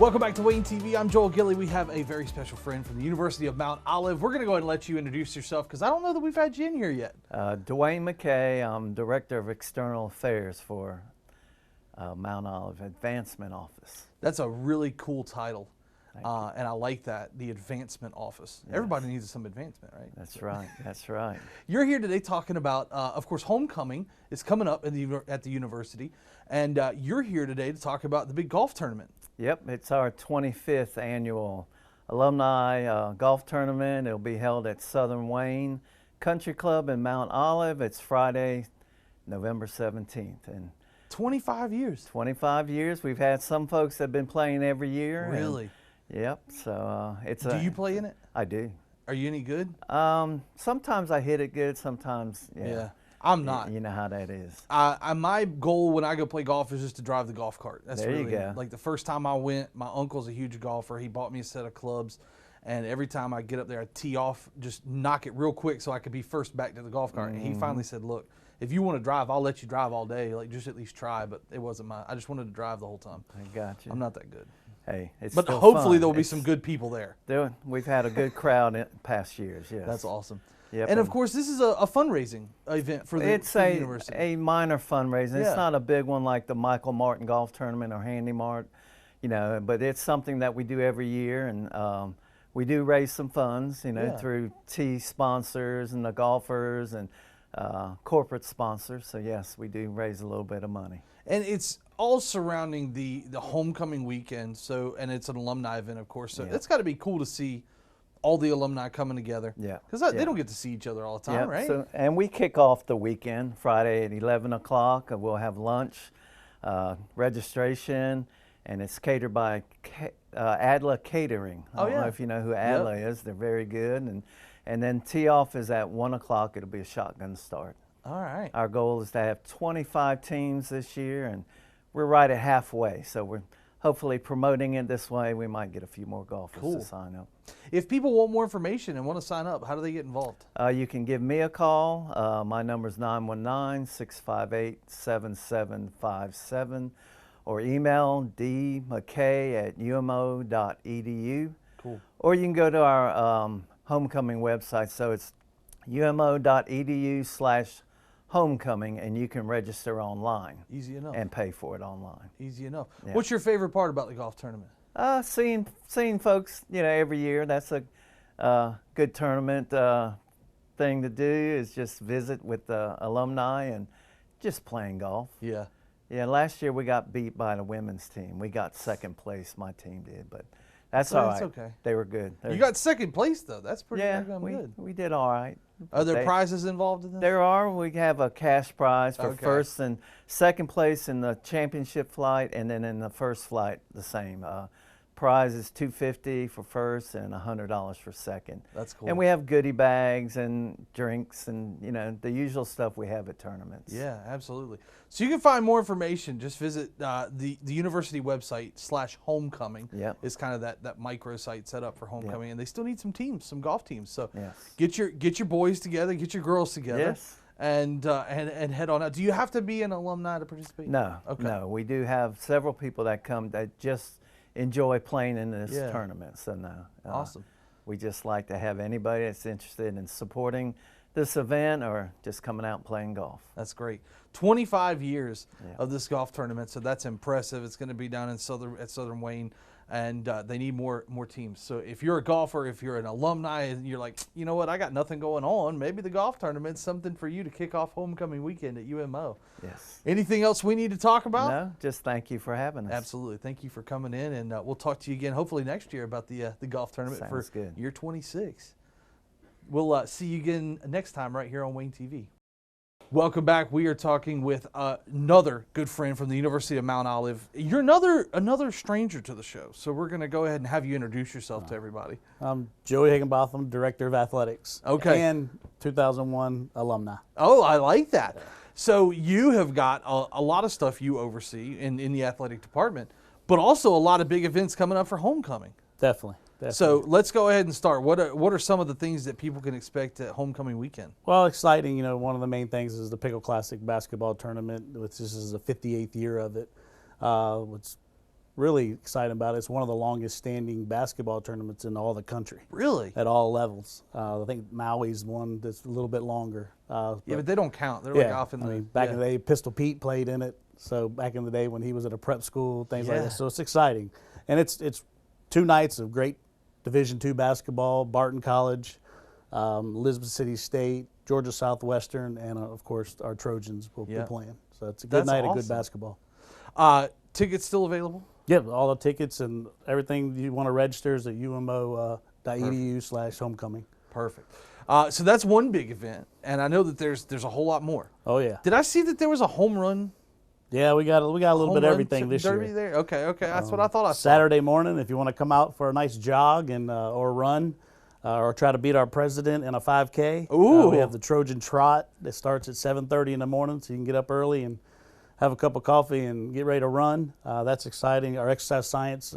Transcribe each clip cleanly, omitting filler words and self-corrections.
Welcome back to Wayne TV. I'm Joel Gilley. We have a very special friend from the University of Mount Olive. We're going to go ahead and let you introduce yourself because I don't know that we've had you in here yet. Dwayne McKay. I'm Director of External Affairs for Mount Olive Advancement Office. That's a really cool title, and I like that, the Advancement Office. Yes. Everybody needs some advancement, right? That's right. That's right. You're here today talking about, of course, homecoming is coming up at the university, and you're here today to talk about the big golf tournament. Yep, it's our 25th annual alumni golf tournament. It'll be held at Southern Wayne Country Club in Mount Olive. It's Friday, November 17th. And 25 years. 25 years. We've had some folks that have been playing every year. Really? Yep. So it's. Do you play in it? I do. Are you any good? Sometimes I hit it good. Sometimes, yeah. I'm not. You know how that is. My goal when I go play golf is just to drive the golf cart. That's there really you go. Like the first time I went, my uncle's a huge golfer. He bought me a set of clubs, and every time I get up there, I tee off, just knock it real quick so I could be first back to the golf cart. And he finally said, "Look, if you want to drive, I'll let you drive all day. Like just at least try." But it wasn't I just wanted to drive the whole time. I got you. I'm not that good. Hey, it's but still hopefully fun. There'll be some good people there. We've had a good crowd in past years. Yes. That's awesome. Yep. And of course, this is a fundraising event for the university. It's a minor fundraising. Yeah. It's not a big one like the Michael Martin Golf Tournament or Handy Mart, but it's something that we do every year, and we do raise some funds, through tee sponsors and the golfers and corporate sponsors. So yes, we do raise a little bit of money. And it's all surrounding the homecoming weekend. So, and it's an alumni event, of course. So it's got to be cool to see all the alumni coming together. Yeah. Because they don't get to see each other all the time, right? So, and we kick off the weekend, Friday at 11 o'clock. We'll have lunch, registration, and it's catered by Adla Catering. I don't know if you know who Adla is. They're very good. And then tee off is at 1 o'clock. It'll be a shotgun start. All right. Our goal is to have 25 teams this year, and we're right at halfway. So we're hopefully promoting it this way. We might get a few more golfers to sign up. If people want more information and want to sign up, how do they get involved? You can give me a call. My number is 919-658-7757, or email dmckay@umo.edu. Cool. Or you can go to our homecoming website. So it's umo.edu/homecoming, and you can register online. Easy enough. And pay for it online. Easy enough. Yeah. What's your favorite part about the golf tournament? Seeing folks, every year. That's a good tournament thing to do, is just visit with the alumni and just playing golf. Yeah. Yeah, last year we got beat by the women's team. We got second place, my team did, but that's all right. Okay. They were good. You got second place, though. That's pretty good. We did all right. Are there prizes involved in this? There are. We have a cash prize for first and second place in the championship flight, and then in the first flight, the same. Prize is $250 for first and $100 for second. That's cool. And we have goodie bags and drinks and the usual stuff we have at tournaments. Yeah, absolutely. So you can find more information. Just visit the university website /homecoming. Yep. It's kind of that micro site set up for homecoming, and they still need some teams, some golf teams. So yes. get your boys together, get your girls together. Yes. And head on out. Do you have to be an alumni to participate? No. Okay. No. We do have several people that come that just enjoy playing in this Yeah. tournament. So no. Awesome. We just like to have anybody that's interested in supporting this event or just coming out and playing golf. That's great. 25 years of this golf tournament, so that's impressive. It's going to be down in Southern Wayne, and they need more teams. So if you're a golfer, if you're an alumni, and you're like, you know what, I got nothing going on, maybe the golf tournament's something for you to kick off homecoming weekend at UMO. Yes. Anything else we need to talk about? No, just thank you for having us. Absolutely. Thank you for coming in, and we'll talk to you again hopefully next year about the golf tournament Sounds good. year 26. We'll see you again next time right here on Wayne TV. Welcome back. We are talking with another good friend from the University of Mount Olive. You're another stranger to the show, so we're going to go ahead and have you introduce yourself to everybody. I'm Joey Higginbotham, Director of Athletics. Okay. And 2001 alumni. Oh, I like that. So you have got a lot of stuff you oversee in the athletic department, but also a lot of big events coming up for homecoming. Definitely. So let's go ahead and start. What are some of the things that people can expect at homecoming weekend? Well, exciting. One of the main things is the Pickle Classic basketball tournament, which this is the 58th year of it. It's really excited about it. It's one of the longest standing basketball tournaments in all the country Really? at all levels. I think Maui's one that's a little bit longer. Yeah, but they don't count. They're like off in the. Back in the day, Pistol Pete played in it. So back in the day when he was at a prep school, things like Yeah. that. So it's exciting, and it's 2 nights of great Division II basketball. Barton College, Elizabeth City State, Georgia Southwestern, and of course our Trojans will be playing. So it's a good That's night of awesome. good basketball. Tickets still available? Yeah, all the tickets and everything you want to register is at umo.edu/homecoming. Perfect. So that's one big event, and I know that there's a whole lot more. Oh yeah, Did I see that there was a home run? yeah. We got a little home bit of run everything this derby year. there? Okay, that's what I thought I saw. Saturday morning, if you want to come out for a nice jog and or run, or try to beat our president in a 5K. Ooh. We have the Trojan Trot that starts at 7:30 in the morning, so you can get up early and have a cup of coffee and get ready to run. That's exciting. Our exercise science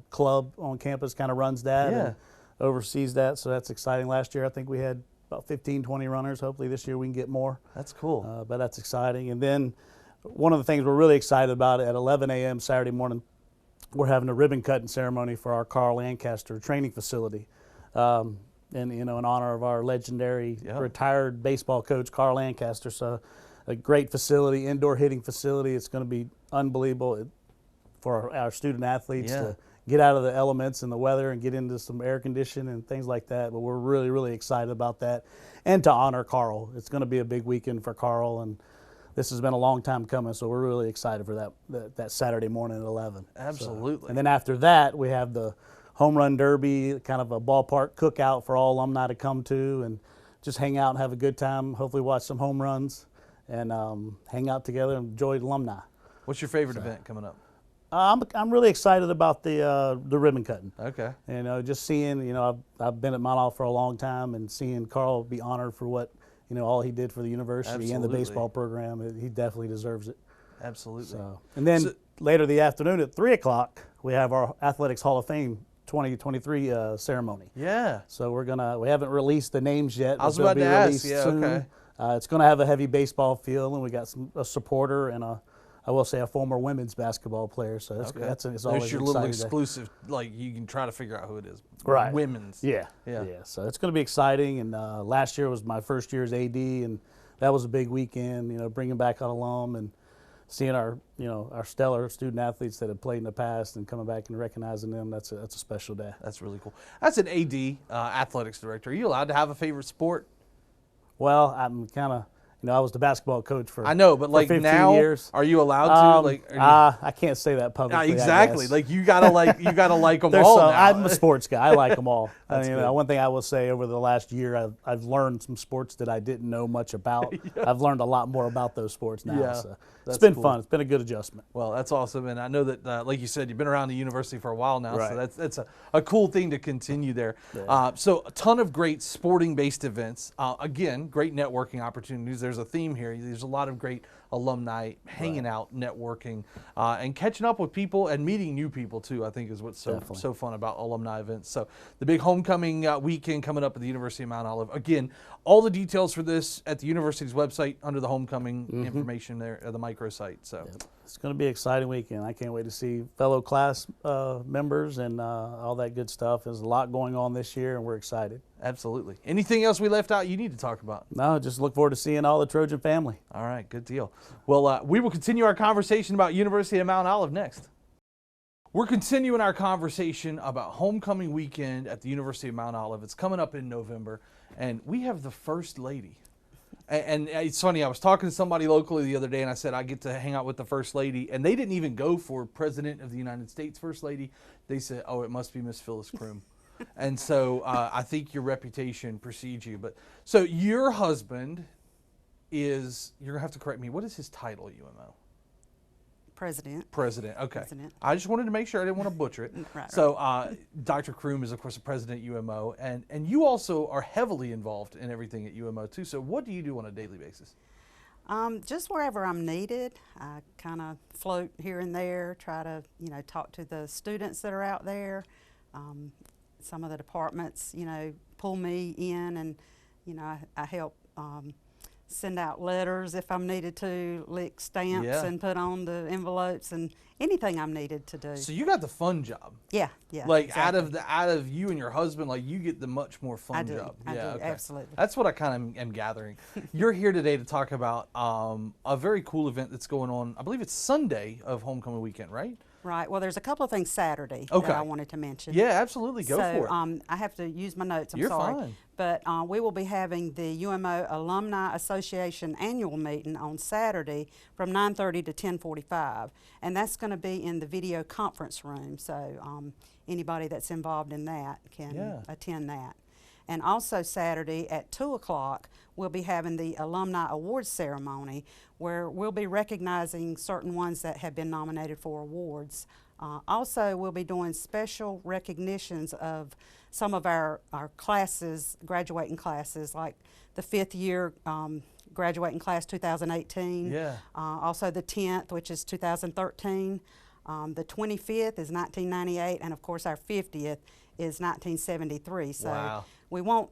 club on campus kind of runs that and oversees that, so that's exciting. Last year, I think we had about 15, 20 runners. Hopefully this year we can get more. That's cool. But that's exciting. And then one of the things we're really excited about at 11 a.m. Saturday morning, we're having a ribbon cutting ceremony for our Carl Lancaster training facility. And in honor of our legendary retired baseball coach Carl Lancaster. So a great facility, indoor hitting facility. It's going to be unbelievable for our student athletes to get out of the elements and the weather and get into some air conditioning and things like that. But we're really, really excited about that, and to honor Carl. It's going to be a big weekend for Carl, and this has been a long time coming. So we're really excited for that Saturday morning at 11. Absolutely. So, and then after that, we have the Home Run Derby, kind of a ballpark cookout for all alumni to come to and just hang out and have a good time. Hopefully watch some home runs and hang out together and enjoy alumni. What's your favorite event coming up? I'm really excited about the ribbon cutting. Okay. And just seeing, I've been at Mount Olive for a long time, and seeing Carl be honored for what, all he did for the university and the baseball program, he definitely deserves it. Absolutely. So, and then later the afternoon at 3 o'clock, we have our Athletics Hall of Fame 2023 ceremony. Yeah. So we haven't released the names yet. I was but about they'll to be ask. released Yeah. soon. Okay. It's going to have a heavy baseball feel, and we got a supporter and I will say a former women's basketball player. So it's There's always your little exciting exclusive. Like you can try to figure out who it is. Right. Women's. Yeah. So it's going to be exciting. And last year was my first year as AD, and that was a big weekend. Bringing back an alum and seeing our stellar student athletes that have played in the past and coming back and recognizing them. That's a special day. That's really cool. That's an AD, athletics director. Are you allowed to have a favorite sport? Well, I'm kind of, I was the basketball coach for I know, but like 15 now, years. are you allowed to? I can't say that publicly. Exactly. I guess. Like you gotta like them all. Now. I'm a sports guy. I like them all. Good. One thing I will say over the last year, I've learned some sports that I didn't know much about. I've learned a lot more about those sports now. Yeah, so that's it's been cool. fun. It's been a good adjustment. Well, that's awesome, and I know that, like you said, you've been around the university for a while now, Right. so that's a cool thing to continue there. Yeah. So a ton of great sporting-based events. Again, great networking opportunities. There's a theme here. There's a lot of great alumni hanging out, networking, and catching up with people and meeting new people too. I think is what's so fun about alumni events. So the big homecoming weekend coming up at the University of Mount Olive. Again, all the details for this at the university's website under the homecoming information there, the microsite. So. Yep. It's going to be an exciting weekend. I can't wait to see fellow class members and all that good stuff. There's a lot going on this year, and we're excited. Absolutely. Anything else we left out you need to talk about? No, just look forward to seeing all the Trojan family. All right, good deal. Well, we will continue our conversation about University of Mount Olive next. We're continuing our conversation about homecoming weekend at the University of Mount Olive. It's coming up in November, and we have the First Lady. And it's funny, I was talking to somebody locally the other day, and I said I get to hang out with the First Lady, and they didn't even go for President of the United States First Lady. They said, oh, it must be Miss Phyllis Kroom. And so I think your reputation precedes you. But so your husband is, you're going to have to correct me, what is his title at UMO? President, okay. President. I just wanted to make sure I didn't want to butcher it. Right. So Dr. Kroom is, of course, the president at UMO, and you also are heavily involved in everything at UMO, too. So what do you do on a daily basis? Just wherever I'm needed. I kind of float here and there, try to, talk to the students that are out there. Some of the departments, pull me in, and, I help send out letters if I'm needed to, lick stamps Yeah. and put on the envelopes and anything I'm needed to do. So you got the fun job. Yeah, yeah. Like exactly. out of you and your husband, like you get the much more fun I do. job. I Yeah, do, okay. absolutely. That's what I kind of am gathering. You're here today to talk about a very cool event that's going on. I believe it's Sunday of homecoming weekend, right? Right. Well, there's a couple of things Saturday Okay. that I wanted to mention. Yeah, absolutely. Go so, for it. I have to use my notes. I'm You're sorry. fine. But we will be having the UMO Alumni Association annual meeting on Saturday from 9:30 to 10:45, and that's going to be in the video conference room. So anybody that's involved in that can Yeah. attend that. And also Saturday at 2 o'clock, we'll be having the Alumni Awards Ceremony where we'll be recognizing certain ones that have been nominated for awards. Also, we'll be doing special recognitions of some of our classes, graduating classes, like the 5th year graduating class 2018. Yeah. Also the 10th, which is 2013. The 25th is 1998, and of course our 50th is 1973. So Wow. we want,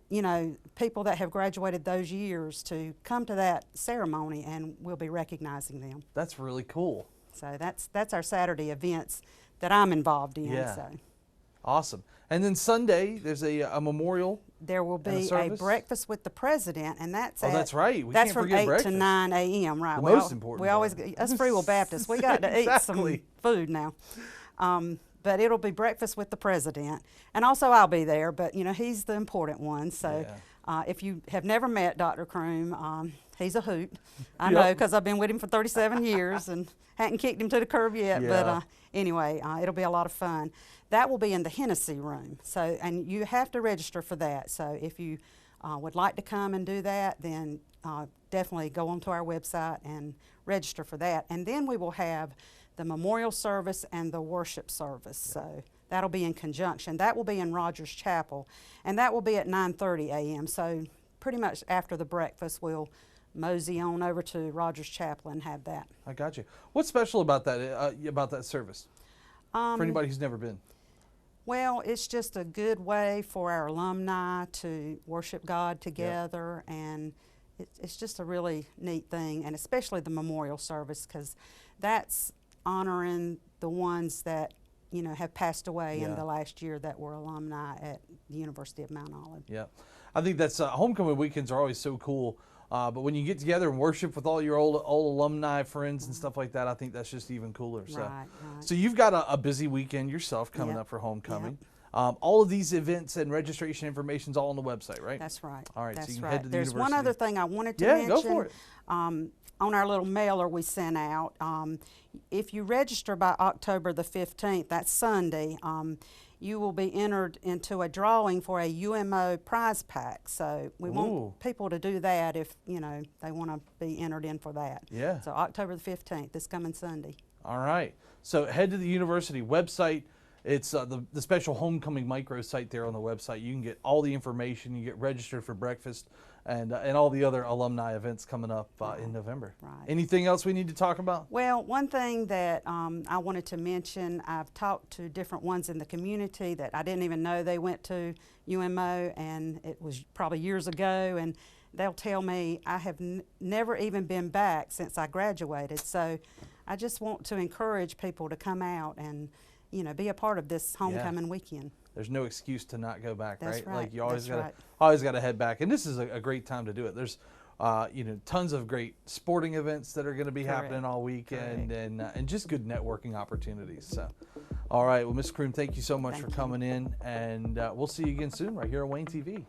people that have graduated those years to come to that ceremony, and we'll be recognizing them. That's really cool. So that's our Saturday events that I'm involved in. Yeah. So Awesome. And then Sunday, there's a memorial. there will And a be a service? breakfast with the president, and that's Oh, at, that's right. We that's can't from forget 8 breakfast. to 9 a.m. Right. The We most al- important We always part. us Free Will Baptists, we got to eat Exactly. some food now. But it'll be breakfast with the president, and also I'll be there. But he's the important one. So if you have never met Dr. Croom, he's a hoot. I know because I've been with him for 37 years and hadn't kicked him to the curb yet. Yeah. But anyway, it'll be a lot of fun. That will be in the Hennessy room. So, and you have to register for that. So if you would like to come and do that, then definitely go onto our website and register for that. And then we will have the memorial service and the worship service. So that'll be in conjunction. That will be in Rogers Chapel, and that will be at 9:30 a.m. So pretty much after the breakfast, we'll mosey on over to Rogers Chapel and have that. I got you. What's special about that service for anybody who's never been? Well, it's just a good way for our alumni to worship God together, and it's just a really neat thing, and especially the memorial service, because that's honoring the ones that have passed away in the last year that were alumni at the University of Mount Olive. Yeah, I think that's homecoming weekends are always so cool. But when you get together and worship with all your old alumni friends and stuff like that, I think that's just even cooler. So, Right. so you've got a busy weekend yourself coming Yep. up for homecoming. All of these events and registration information is all on the website, right? That's right. All right, so That's you can right. head to the There's one university. other thing I wanted to Yeah, mention. go for it. On our little mailer we sent out, if you register by October the 15th, that's Sunday, you will be entered into a drawing for a UMO prize pack. So we Ooh. want people to do that if they want to be entered in for that. Yeah. So October the 15th, this coming Sunday. All right. So head to the university website. It's the special homecoming micro site there on the website. You can get all the information. You get registered for breakfast and all the other alumni events coming up in November. Right. Anything else we need to talk about? Well, one thing that I wanted to mention, I've talked to different ones in the community that I didn't even know they went to UMO, and it was probably years ago, and they'll tell me I have never even been back since I graduated. So I just want to encourage people to come out and be a part of this homecoming weekend. There's no excuse to not go back, That's right? right. Like you always That's got right. always got to head back, and this is a great time to do it. There's tons of great sporting events that are going to be Correct. happening all weekend, and just good networking opportunities. So, all right, well, Ms. Croom, thank you so much for coming in, and we'll see you again soon right here on Wayne TV.